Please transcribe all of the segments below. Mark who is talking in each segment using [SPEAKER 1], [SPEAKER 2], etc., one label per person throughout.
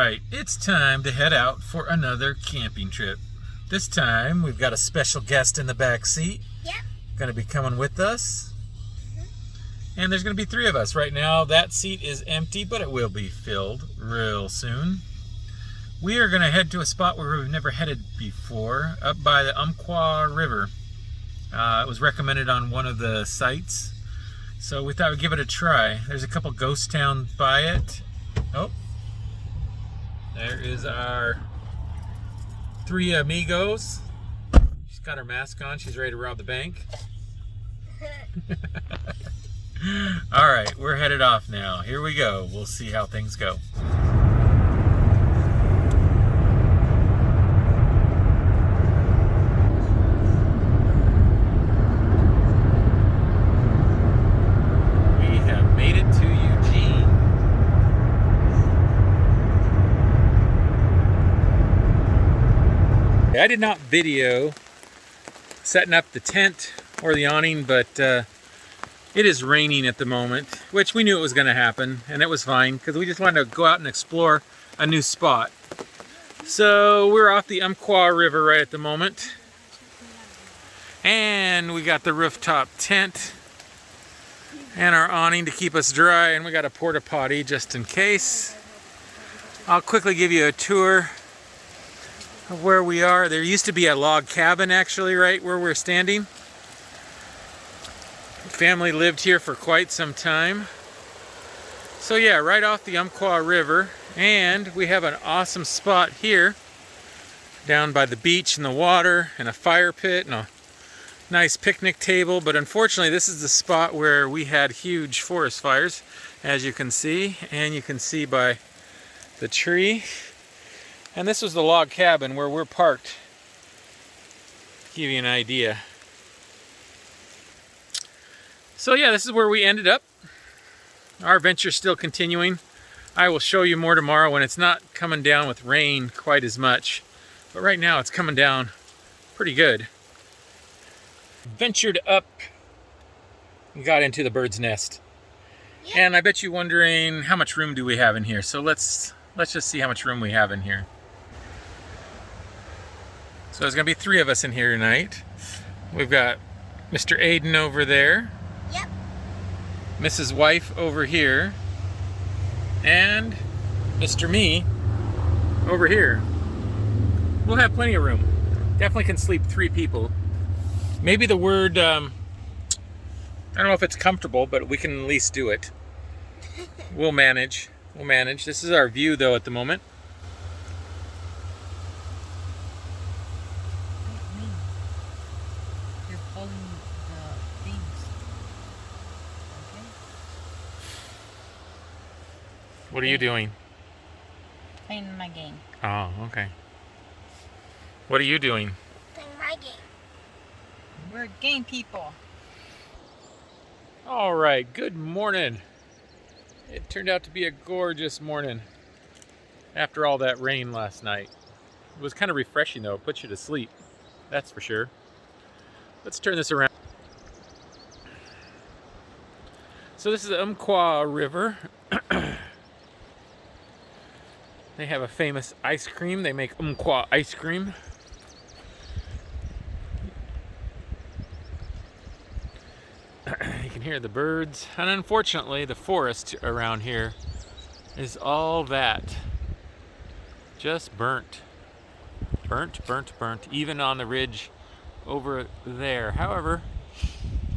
[SPEAKER 1] Alright, it's time to head out for another camping trip. This time we've got a special guest in the back seat.
[SPEAKER 2] Yep.
[SPEAKER 1] Going to be coming with us. And there's going to be 3 of us. Right now that seat is empty, but it will be filled real soon. We are going to head to a spot where we've never headed before, up by the Umpqua River. It was recommended on one of the sites, so we thought we'd give it a try. There's a couple ghost towns by it. Oh, there is our 3 amigos. She's got her mask on. She's ready to rob the bank. All right, we're headed off now. Here we go. We'll see how things go. We have made it to Eugene. I did not video setting up the tent or the awning, but it is raining at the moment, which we knew it was going to happen, and it was fine because we just wanted to go out and explore a new spot. So we're off the Umpqua River right at the moment, and we got the rooftop tent and our awning to keep us dry, and we got a porta potty just in case. I'll quickly give you a tour of where we are. There used to be a log cabin actually right where we're standing. Family lived here for quite some time. So yeah, right off the Umpqua River, and we have an awesome spot here down by the beach and the water and a fire pit and a nice picnic table. But unfortunately this is the spot where we had huge forest fires, as you can see, and you can see by the tree. And this was the log cabin where we're parked. Give you an idea. So yeah, this is where we ended up. Our adventure's still continuing. I will show you more tomorrow when it's not coming down with rain quite as much. But right now it's coming down pretty good. Ventured up and got into the bird's nest. Yep. And I bet you're wondering, how much room do we have in here? So let's just see how much room we have in here. So there's gonna be 3 of us in here tonight. We've got Mr. Aiden over there.
[SPEAKER 2] Yep.
[SPEAKER 1] Mrs. Wife over here. And Mr. Me over here. We'll have plenty of room. Definitely can sleep 3 people. Maybe the word, I don't know if it's comfortable, but we can at least do it. We'll manage. We'll manage. This is our view though at the moment. What are you doing?
[SPEAKER 2] Playing my game.
[SPEAKER 1] Oh, okay. What are you doing?
[SPEAKER 2] Playing my game.
[SPEAKER 3] We're game people.
[SPEAKER 1] All right, good morning. It turned out to be a gorgeous morning after all that rain last night. It was kind of refreshing though. It puts you to sleep, that's for sure. Let's turn this around. So this is the Umpqua River. They have a famous ice cream. They make Umpqua ice cream. You can hear the birds. And unfortunately, the forest around here is all that. Just burnt. Burnt, burnt, burnt. Even on the ridge over there. However,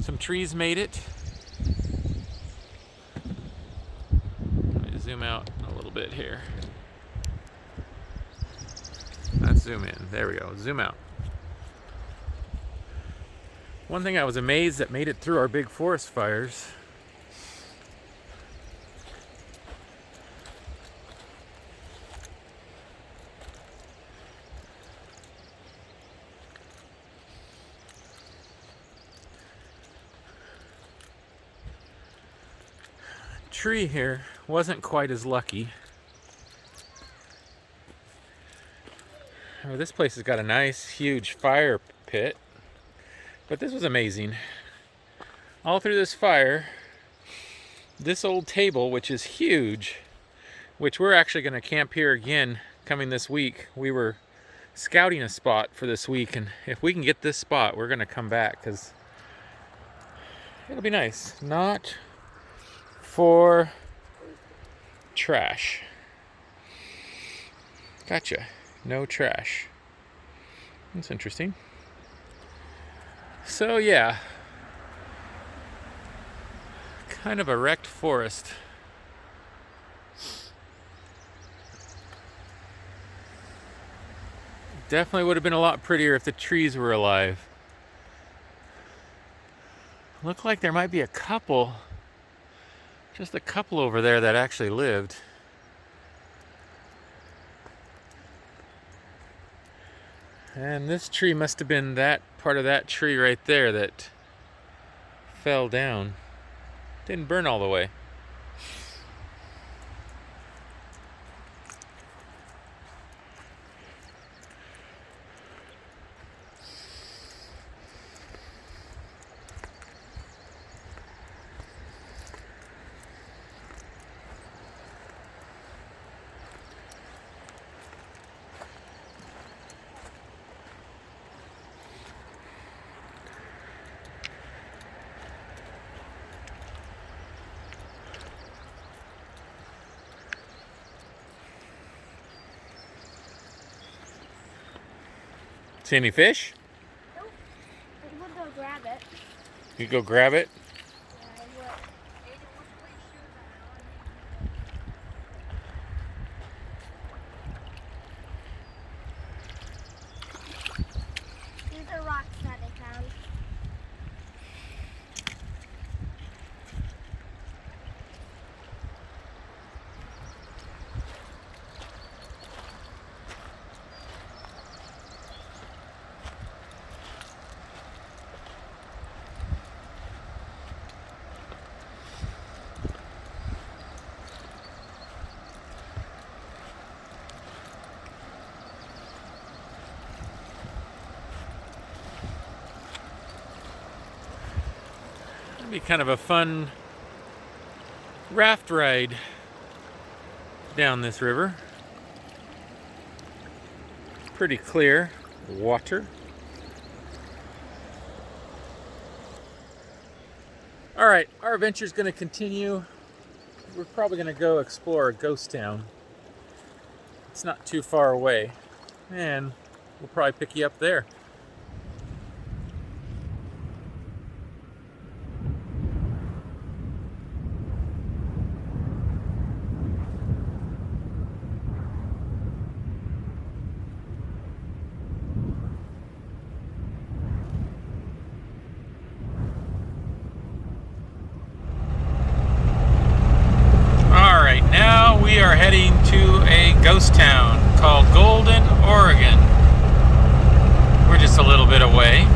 [SPEAKER 1] some trees made it. Let me zoom out a little bit here. Let's zoom in. There we go. Zoom out. One thing I was amazed that made it through our big forest fires. Tree here wasn't quite as lucky. This place has got a nice huge fire pit, but this was amazing. All through this fire, this old table, which is huge, which we're actually going to camp here again coming this week. We were scouting a spot for this week, and if we can get this spot, we're going to come back because it'll be nice. Not for trash. Gotcha. No trash. That's interesting. So yeah, kind of a wrecked forest. Definitely would have been a lot prettier if the trees were alive. Looked like there might be a couple, just a couple over there that actually lived. And this tree must have been that part of that tree right there that fell down. Didn't burn all the way. See any fish?
[SPEAKER 2] Nope. We'll go grab it.
[SPEAKER 1] You go grab it?
[SPEAKER 2] Yeah, I will. These are rocks that I found.
[SPEAKER 1] It'd be kind of a fun raft ride down this river. Pretty clear water. All right, our adventure's going to continue. We're probably going to go explore a ghost town. It's not too far away, and we'll probably pick you up there. Now we are heading to a ghost town called Golden, Oregon. We're just a little bit away.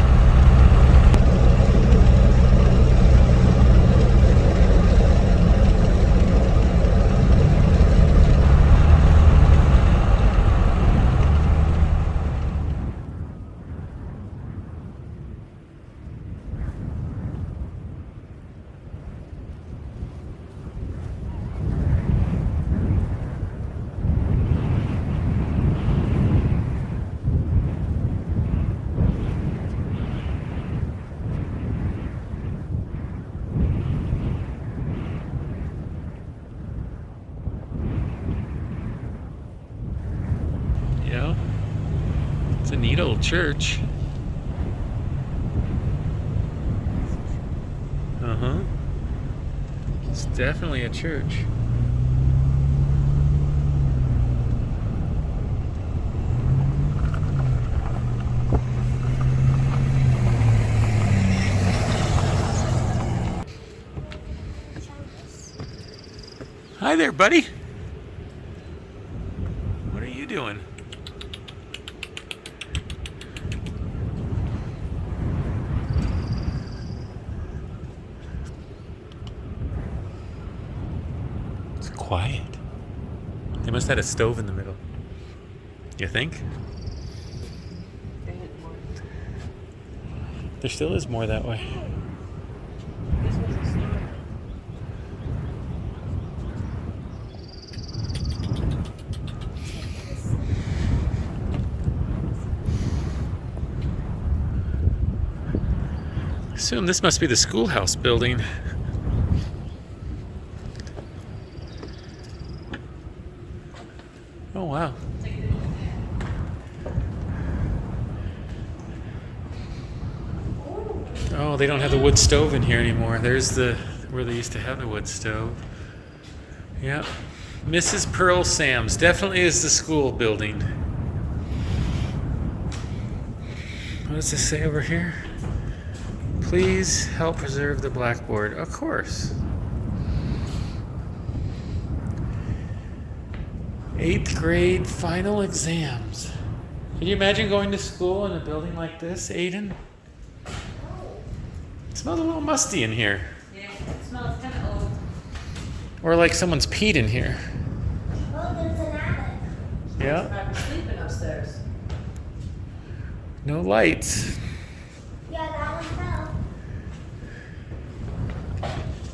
[SPEAKER 1] Yeah, it's a neat old church. Uh-huh. It's definitely a church. Hi there, buddy. What are you doing? It's quiet. They must have had a stove in the middle. You think? There still is more that way. assume this must be the schoolhouse building. Oh, wow. Oh, they don't have the wood stove in here anymore. There's where they used to have the wood stove. Yep. Mrs. Pearl Sam's definitely is the school building. What does this say over here? Please help preserve the blackboard. Of course. 8th grade final exams. Can you imagine going to school in a building like this, Aiden? It smells a little musty in here.
[SPEAKER 3] Yeah, it smells kind of old.
[SPEAKER 1] Or like someone's peed in here.
[SPEAKER 2] Oh, there's an attic.
[SPEAKER 1] Yeah.
[SPEAKER 3] Probably sleeping upstairs.
[SPEAKER 1] No lights.
[SPEAKER 2] Yeah, that one fell.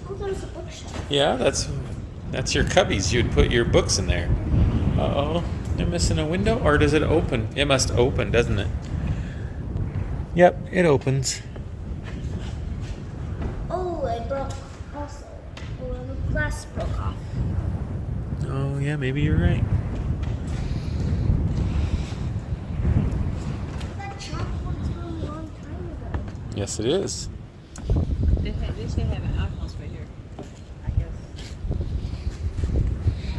[SPEAKER 2] Oh, there's a bookshelf.
[SPEAKER 1] Yeah, that's your cubbies. You'd put your books in there. Uh-oh. They're missing a window? Or does it open? It must open, doesn't it? Yep, it opens.
[SPEAKER 2] Oh, it broke also. Oh, the glass broke off.
[SPEAKER 1] Oh, yeah, maybe you're right.
[SPEAKER 2] That chalk one's from a long time ago.
[SPEAKER 1] Yes, it is.
[SPEAKER 3] They should have an outhouse right here, I guess.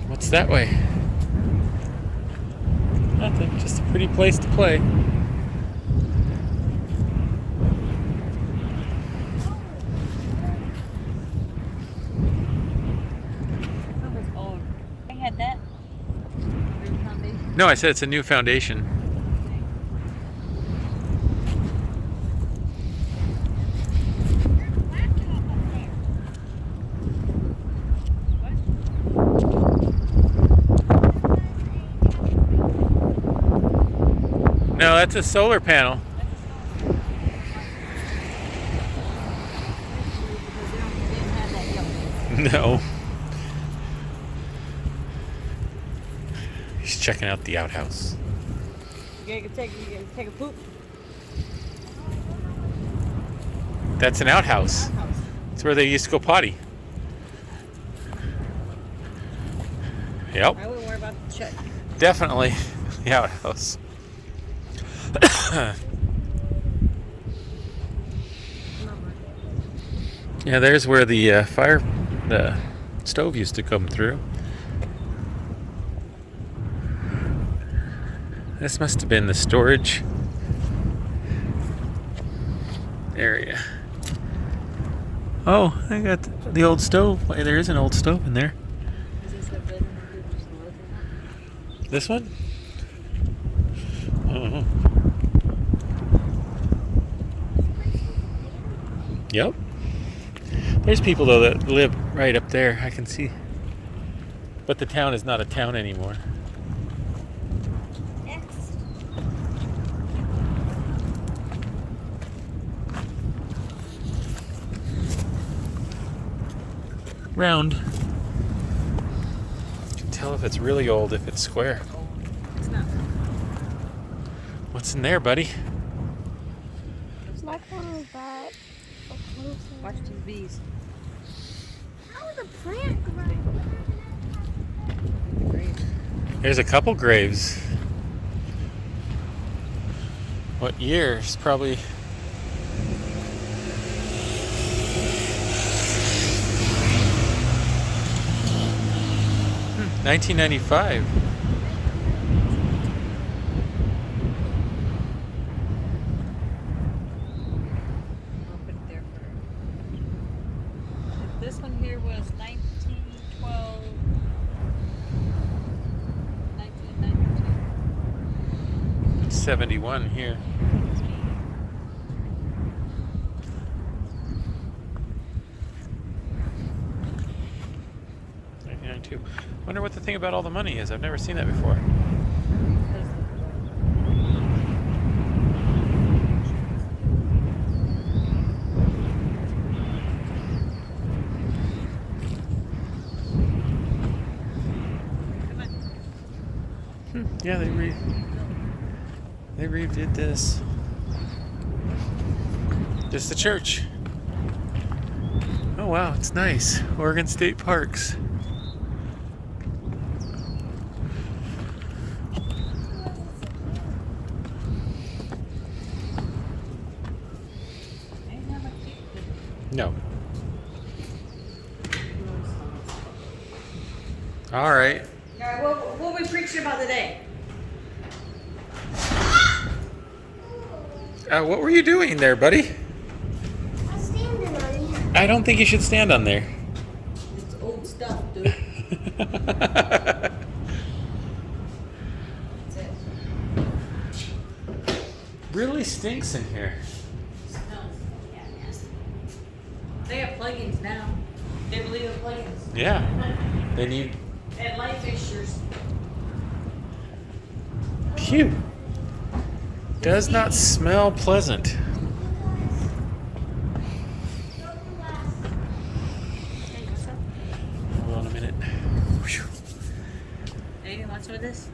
[SPEAKER 1] What's that way? Nothing, just a pretty place to play.
[SPEAKER 3] That was old. I had that. Your foundation.
[SPEAKER 1] No, I said it's a new foundation. No, that's a solar panel. No. He's checking out the outhouse.
[SPEAKER 3] You gotta take a poop.
[SPEAKER 1] That's an outhouse.
[SPEAKER 3] Outhouse.
[SPEAKER 1] It's where they used to go potty. Yep,
[SPEAKER 3] I wouldn't worry about the check.
[SPEAKER 1] definitely the outhouse. Yeah, there's where the the stove used to come through. This must have been the storage area. Oh, I got the old stove. Hey, there is an old stove in there.
[SPEAKER 3] Is this the building that people used to live in?
[SPEAKER 1] This one? Uh-huh. Yep. There's people though that live right up there. I can see. But the town is not a town anymore.
[SPEAKER 2] Next.
[SPEAKER 1] Round. You can tell if it's really old if it's square.
[SPEAKER 3] It's not.
[SPEAKER 1] What's in there, buddy?
[SPEAKER 2] My phone was bad.
[SPEAKER 3] Watch TVs.
[SPEAKER 2] How is a plant growing?
[SPEAKER 3] Great.
[SPEAKER 1] There's a couple graves. What years? Probably. Hmm, 1995.
[SPEAKER 3] I'll put it there for. This one here was 1912. 1992.
[SPEAKER 1] 71 here. $1992. Wonder what the thing about all the money is. I've never seen that before. Yeah, they redid this. Just the church. wow, it's nice. Oregon State Parks.
[SPEAKER 3] Ain't that much deep.
[SPEAKER 1] No. All right.
[SPEAKER 3] All right, what are we preaching about today?
[SPEAKER 1] What were you doing there, buddy?
[SPEAKER 2] I'm standing on it.
[SPEAKER 1] I don't think you should stand on there.
[SPEAKER 3] It's old stuff, dude. That's it.
[SPEAKER 1] Really stinks in here.
[SPEAKER 3] Smells. Yeah, nasty. They have plugins now. They believe in plugins.
[SPEAKER 1] Yeah. They need.
[SPEAKER 3] And light fixtures.
[SPEAKER 1] Phew. Does not smell pleasant.
[SPEAKER 3] Hey, what's up?
[SPEAKER 1] Hold on a minute. Whew.
[SPEAKER 3] Hey, you want some of this?